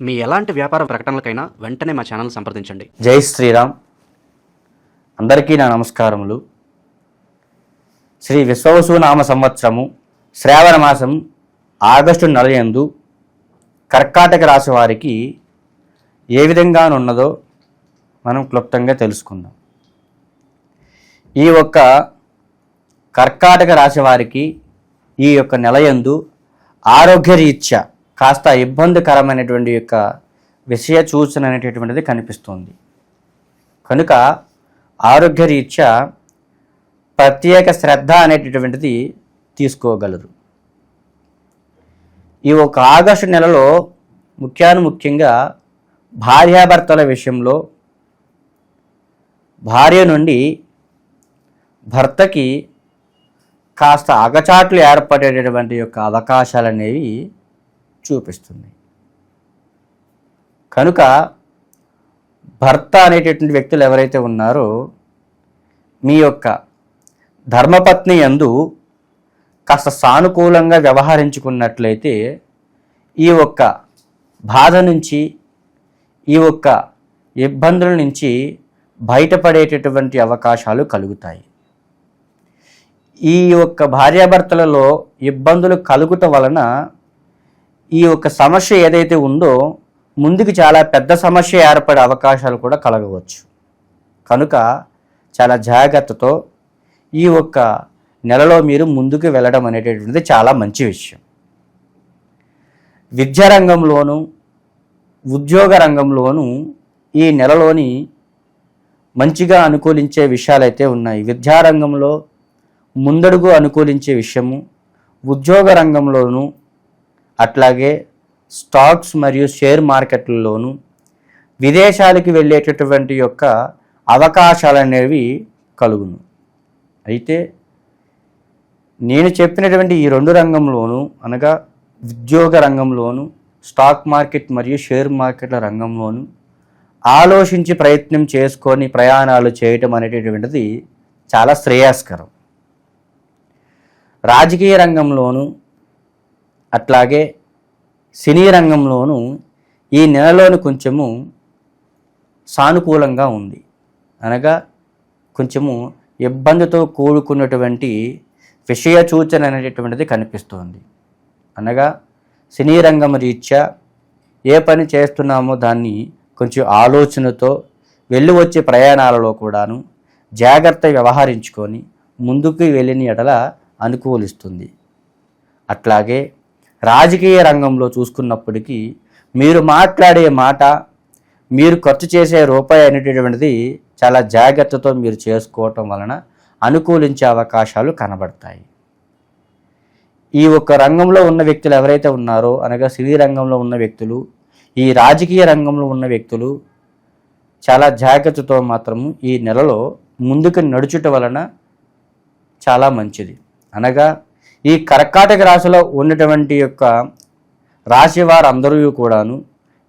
మీ ఎలాంటి వ్యాపార ప్రకటనలకైనా వెంటనే మా ఛానల్ సంప్రదించండి. జై శ్రీరామ్. అందరికీ నా నమస్కారములు. శ్రీ విశ్వవసునామ సంవత్సరము శ్రావణ మాసం ఆగస్టు నెల యందు కర్కాటక రాశి వారికి ఏ విధంగా ఉన్నదో మనం క్లుప్తంగా తెలుసుకుందాం. ఈ యొక్క కర్కాటక రాశి వారికి ఈ యొక్క నెల యందు ఆరోగ్యరీత్యా కాస్త ఇబ్బందికరమైనటువంటి యొక్క విషయ సూచన అనేటటువంటిది కనిపిస్తుంది. కనుక ఆరోగ్యరీత్యా ప్రత్యేక శ్రద్ధ అనేటటువంటిది తీసుకోగలరు. ఈ ఒక ఆగస్టు నెలలో ముఖ్యంగా భార్యాభర్తల విషయంలో భార్య నుండి భర్తకి కాస్త అగచాట్లు ఏర్పడేటటువంటి యొక్క అవకాశాలు అనేవి చూపిస్తుంది. కనుక భర్త అనేటటువంటి వ్యక్తులు ఎవరైతే ఉన్నారో మీ యొక్క ధర్మపత్ని యందు కాస్త సానుకూలంగా వ్యవహరించుకున్నట్లయితే ఈ ఒక్క బాధ నుంచి ఈ ఒక్క ఇబ్బందుల నుంచి బయటపడేటటువంటి అవకాశాలు కలుగుతాయి. ఈ యొక్క భార్యాభర్తలలో ఇబ్బందులు కలుగుట వలన ఈ యొక్క సమస్య ఏదైతే ఉందో ముందుకు చాలా పెద్ద సమస్య ఏర్పడే అవకాశాలు కూడా కలగవచ్చు. కనుక చాలా జాగ్రత్తతో ఈ ఒక్క నెలలో మీరు ముందుకు వెళ్ళడం అనేటటువంటిది చాలా మంచి విషయం. విద్యారంగంలోనూ ఉద్యోగ రంగంలోనూ ఈ నెలలోని మంచిగా అనుకూలించే విషయాలైతే ఉన్నాయి. విద్యారంగంలో ముందడుగు అనుకూలించే విషయము, ఉద్యోగ రంగంలోనూ అట్లాగే స్టాక్స్ మరియు షేర్ మార్కెట్లలోనూ విదేశాలకు వెళ్ళేటటువంటి యొక్క అవకాశాలు అనేవి కలుగును. అయితే నేను చెప్పినటువంటి ఈ రెండు రంగంలోనూ అనగా ఉద్యోగ రంగంలోనూ స్టాక్ మార్కెట్ మరియు షేర్ మార్కెట్ల రంగంలోనూ ఆలోచించి ప్రయత్నం చేసుకొని ప్రయాణాలు చేయటం అనేటటువంటిది చాలా శ్రేయస్కరం. రాజకీయ రంగంలోనూ అట్లాగే సినీ రంగంలోనూ ఈ నెలలోని కొంచెము సానుకూలంగా ఉంది. అనగా కొంచెము ఇబ్బందితో కూడుకున్నటువంటి విషయ సూచన అనేటటువంటిది కనిపిస్తోంది. అనగా సినీ రంగం రీత్యా ఏ పని చేస్తున్నామో దాన్ని కొంచెం ఆలోచనతో వెళ్ళి వచ్చే ప్రయాణాలలో కూడాను జాగ్రత్త వ్యవహరించుకొని ముందుకు వెళ్ళిన ఎడల అనుకూలిస్తుంది. అట్లాగే రాజకీయ రంగంలో చూసుకున్నప్పటికీ మీరు మాట్లాడే మాట, మీరు ఖర్చు చేసే రూపాయి అనేటటువంటిది చాలా జాగ్రత్తతో మీరు చేసుకోవటం వలన అనుకూలించే అవకాశాలు కనబడతాయి. ఈ ఒక్క రంగంలో ఉన్న వ్యక్తులు ఎవరైతే ఉన్నారో అనగా సినీ రంగంలో ఉన్న వ్యక్తులు, ఈ రాజకీయ రంగంలో ఉన్న వ్యక్తులు చాలా జాగ్రత్తతో మాత్రము ఈ నెలలో ముందుకు నడుచుట వలన చాలా మంచిది. అనగా ఈ కర్కాటక రాశిలో ఉన్నటువంటి యొక్క రాశి వారందరూ కూడాను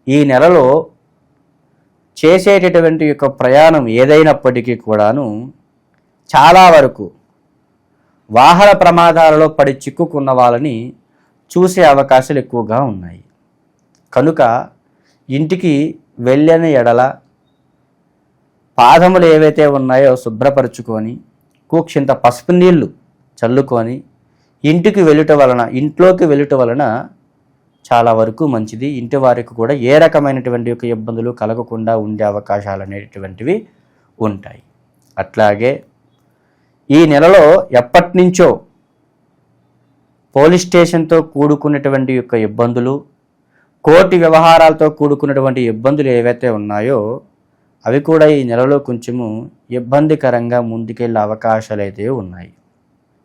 ఈ నెలలో చేసేటటువంటి యొక్క ప్రయాణం ఏదైనప్పటికీ కూడాను చాలా వరకు వాహన ప్రమాదాలలో పడి చిక్కుకున్న వాళ్ళని చూసే అవకాశాలు ఎక్కువగా ఉన్నాయి. కనుక ఇంటికి వెళ్ళిన ఎడల పాదములు ఏవైతే ఉన్నాయో శుభ్రపరుచుకొని కూక్షింత పసుపు నీళ్లు చల్లుకొని ఇంట్లోకి వెళ్ళుట వలన చాలా వరకు మంచిది. ఇంటి వారికి కూడా ఏ రకమైనటువంటి యొక్క ఇబ్బందులు కలగకుండా ఉండే అవకాశాలు అనేటువంటివి ఉంటాయి. అట్లాగే ఈ నెలలో ఎప్పటి నుంచో పోలీస్ స్టేషన్తో కూడుకున్నటువంటి యొక్క ఇబ్బందులు, కోర్టు వ్యవహారాలతో కూడుకున్నటువంటి ఇబ్బందులు ఏవైతే ఉన్నాయో అవి కూడా ఈ నెలలో కొంచెము ఇబ్బందికరంగా ముందుకెళ్ళే అవకాశాలు అయితే ఉన్నాయి.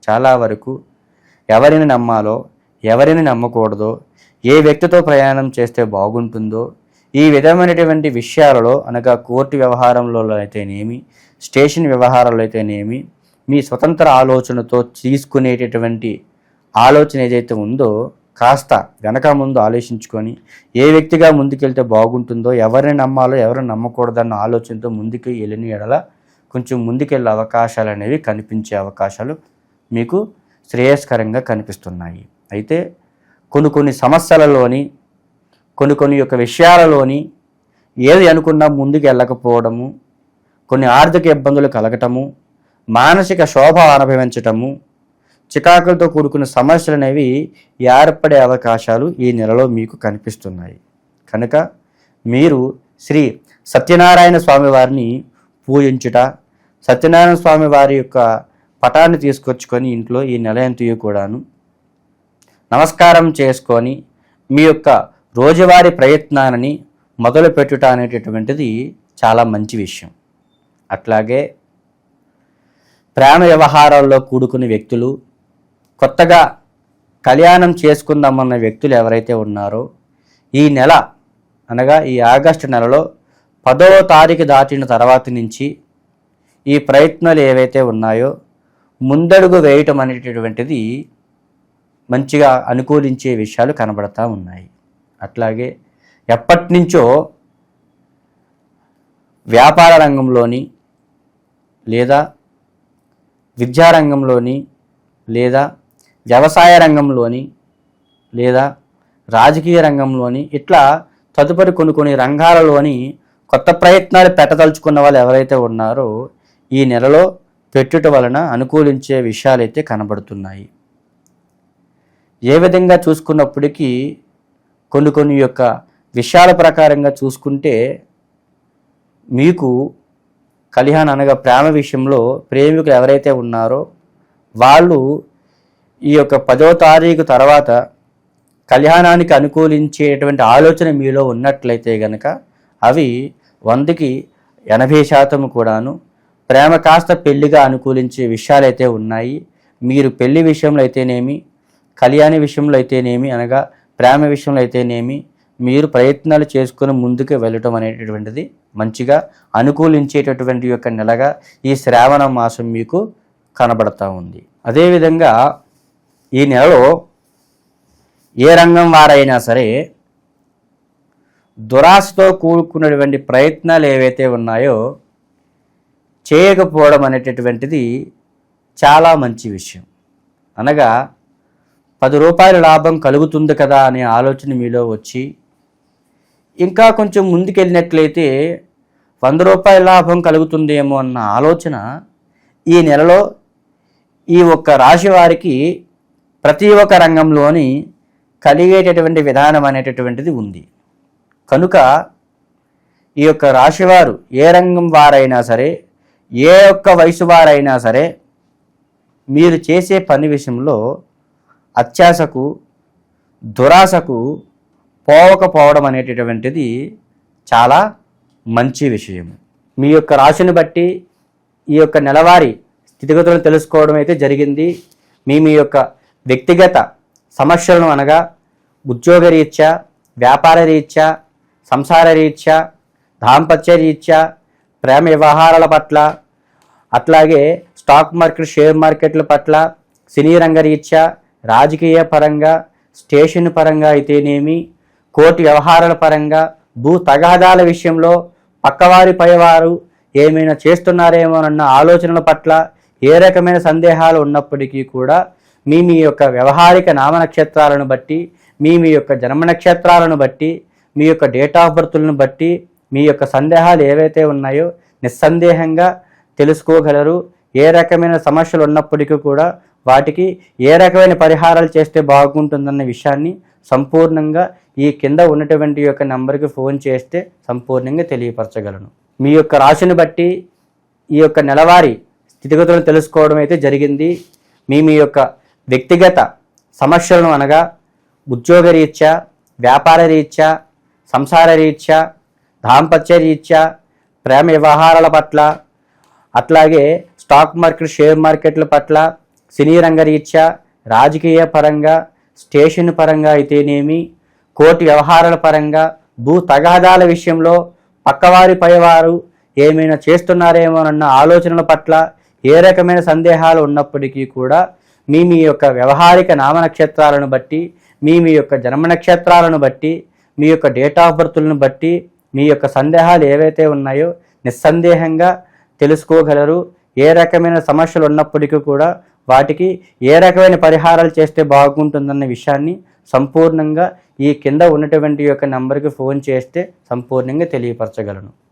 చాలా వరకు ఎవరిని నమ్మాలో ఎవరిని నమ్మకూడదో, ఏ వ్యక్తితో ప్రయాణం చేస్తే బాగుంటుందో ఈ విధమైనటువంటి విషయాలలో అనగా కోర్టు వ్యవహారంలో అయితేనేమి, స్టేషన్ వ్యవహారాలు అయితేనేమి మీ స్వతంత్ర ఆలోచనతో తీసుకునేటటువంటి ఆలోచన ఏదైతే ఉందో కాస్త వెనక ముందు ఆలోచించుకొని ఏ వ్యక్తిగా ముందుకెళ్తే బాగుంటుందో, ఎవరిని నమ్మాలో ఎవరిని నమ్మకూడదన్న ఆలోచనతో ముందుకు వెళ్ళిన ఎడల కొంచెం ముందుకెళ్ళే అవకాశాలు అనేవి కనిపించే అవకాశాలు మీకు శ్రేయస్కరంగా కనిపిస్తున్నాయి. అయితే కొన్ని సమస్యలలోని కొన్ని యొక్క విషయాలలోని ఏది అనుకున్నా ముందుకు వెళ్ళకపోవడము, కొన్ని ఆర్థిక ఇబ్బందులు కలగటము, మానసిక శోభ అనుభవించటము, చికాకులతో కూడుకున్న సమస్యలు అనేవి ఏర్పడే అవకాశాలు ఈ నెలలో మీకు కనిపిస్తున్నాయి. కనుక మీరు శ్రీ సత్యనారాయణ స్వామి వారిని పూజించుట, సత్యనారాయణ స్వామి వారి యొక్క పటాన్ని తీసుకొచ్చుకొని ఇంట్లో ఈ నెల ఎంతయో కూడాను నమస్కారం చేసుకొని మీ యొక్క రోజువారీ ప్రయత్నాన్ని మొదలు పెట్టుట అనేటటువంటిది చాలా మంచి విషయం. అట్లాగే ప్రేమ వ్యవహారాల్లో కూడుకున్న వ్యక్తులు, కొత్తగా కళ్యాణం చేసుకుందామన్న వ్యక్తులు ఎవరైతే ఉన్నారో ఈ నెల అనగా ఈ ఆగస్టు నెలలో 10వ తారీఖు దాటిన తర్వాత నుంచి ఈ ప్రయత్నాలు ఏవైతే ఉన్నాయో ముందడుగు వేయటం అనేటటువంటిది మంచిగా అనుకూలించే విషయాలు కనబడతా ఉన్నాయి. అట్లాగే ఎప్పటి నుంచో వ్యాపార రంగంలోని లేదా విద్యారంగంలోని లేదా వ్యవసాయ రంగంలోని లేదా రాజకీయ రంగంలోని ఇట్లా తదుపరి కొన్ని రంగాలలోని కొత్త ప్రయత్నాలు పెట్టదలుచుకున్న వాళ్ళు ఎవరైతే ఉన్నారో ఈ నెలలో పెట్టుట వలన అనుకూలించే విషయాలైతే కనబడుతున్నాయి. ఏ విధంగా చూసుకున్నప్పటికీ కొన్ని యొక్క విషయాల ప్రకారంగా చూసుకుంటే మీకు కళ్యాణం అనగా ప్రేమ విషయంలో ప్రేమికులు ఎవరైతే ఉన్నారో వాళ్ళు ఈ యొక్క 10వ తారీఖు తర్వాత కళ్యాణానికి అనుకూలించేటువంటి ఆలోచన మీలో ఉన్నట్లయితే గనక అవి 100కి 80% కూడాను ప్రేమ కాస్త పెళ్లిగా అనుకూలించే విషయాలైతే ఉన్నాయి. మీరు పెళ్లి విషయంలో అయితేనేమి, కళ్యాణ విషయంలో అయితేనేమి, అనగా ప్రేమ విషయంలో అయితేనేమి మీరు ప్రయత్నాలు చేసుకుని ముందుకు వెళ్ళటం అనేటటువంటిది మంచిగా అనుకూలించేటటువంటి యొక్క నెలగా ఈ శ్రావణ మాసం మీకు కనబడతా ఉంది. అదేవిధంగా ఈ నెలలో ఏ రంగం వారైనా సరే దురాశతో కూడుకున్నటువంటి ప్రయత్నాలు ఏవైతే ఉన్నాయో చేయకపోవడం అనేటటువంటిది చాలా మంచి విషయం. అనగా 10 రూపాయల లాభం కలుగుతుంది కదా అనే ఆలోచన మీలో వచ్చి ఇంకా కొంచెం ముందుకెళ్ళినట్లయితే 100 రూపాయల లాభం కలుగుతుందేమో అన్న ఆలోచన ఈ నెలలో ఈ ఒక్క రాశి వారికి ప్రతి ఒక్క రంగంలోని కలిగేటటువంటి విధానం అనేటటువంటిది ఉంది. కనుక ఈ యొక్క రాశివారు ఏ రంగం వారైనా సరే, ఏ ఒక్క వయసు వారైనా సరే మీరు చేసే పని విషయంలో అత్యాశకు, దురాశకు పోవకపోవడం అనేటటువంటిది చాలా మంచి విషయం. మీ యొక్క రాశిని బట్టి ఈ యొక్క నెలవారీ స్థితిగతులను తెలుసుకోవడం అయితే జరిగింది. మీ యొక్క వ్యక్తిగత సమస్యలను అనగా ఉద్యోగ రీత్యా, వ్యాపార రీత్యా, సంసార రీత్యా, దాంపత్య రీత్యా, ప్రేమ వ్యవహారాల పట్ల, అట్లాగే స్టాక్ మార్కెట్, షేర్ మార్కెట్ల పట్ల, సినీ రంగ రీత్యా, రాజకీయ పరంగా, స్టేషన్ పరంగా అయితేనేమి, కోర్టు వ్యవహారాల పరంగా, భూ తగాదాల విషయంలో పక్కవారి పైవారు ఏమైనా చేస్తున్నారేమోనన్న ఆలోచనల పట్ల ఏ రకమైన సందేహాలు ఉన్నప్పటికీ కూడా మీ యొక్క వ్యవహారిక నామ నక్షత్రాలను బట్టి, మీ యొక్క జన్మ నక్షత్రాలను బట్టి, మీ యొక్క డేట్ ఆఫ్ బర్త్లను బట్టి మీ యొక్క సందేహాలు ఏవైతే ఉన్నాయో నిస్సందేహంగా తెలుసుకోగలరు. ఏ రకమైన సమస్యలు ఉన్నప్పటికీ కూడా వాటికి ఏ రకమైన పరిహారాలు చేస్తే బాగుంటుందన్న విషయాన్ని సంపూర్ణంగా ఈ కింద ఉన్నటువంటి యొక్క నెంబర్కి ఫోన్ చేస్తే సంపూర్ణంగా తెలియపరచగలను. మీ యొక్క రాశిని బట్టి ఈ యొక్క నెలవారీ స్థితిగతులను తెలుసుకోవడం అయితే జరిగింది. మీ యొక్క వ్యక్తిగత సమస్యలను అనగా ఉద్యోగ రీత్యా, వ్యాపార రీత్యా, సంసార రీత్యా, దాంపత్య రీత్యా, ప్రేమ వ్యవహారాల పట్ల, అట్లాగే స్టాక్ మార్కెట్, షేర్ మార్కెట్ల పట్ల, సినీ రంగ రీత్యా, రాజకీయ పరంగా, స్టేషన్ పరంగా అయితేనేమి, కోర్టు వ్యవహారాల పరంగా, భూ తగాదాల విషయంలో పక్కవారి పైవారు ఏమైనా చేస్తున్నారేమోనన్న ఆలోచనల పట్ల ఏ రకమైన సందేహాలు ఉన్నప్పటికీ కూడా మీ యొక్క వ్యవహారిక నామ నక్షత్రాలను బట్టి, మీ యొక్క జన్మ నక్షత్రాలను బట్టి, మీ యొక్క డేట్ ఆఫ్ బర్త్లను బట్టి మీ యొక్క సందేహాలు ఏవైతే ఉన్నాయో నిస్సందేహంగా తెలుసుకోగలరు. ఏ రకమైన సమస్యలు ఉన్నప్పటికీ కూడా వాటికి ఏ రకమైన పరిహారాలు చేస్తే బాగుంటుందన్న విషయాన్ని సంపూర్ణంగా ఈ కింద ఉన్నటువంటి యొక్క నంబర్కి ఫోన్ చేస్తే సంపూర్ణంగా తెలియపరచగలను.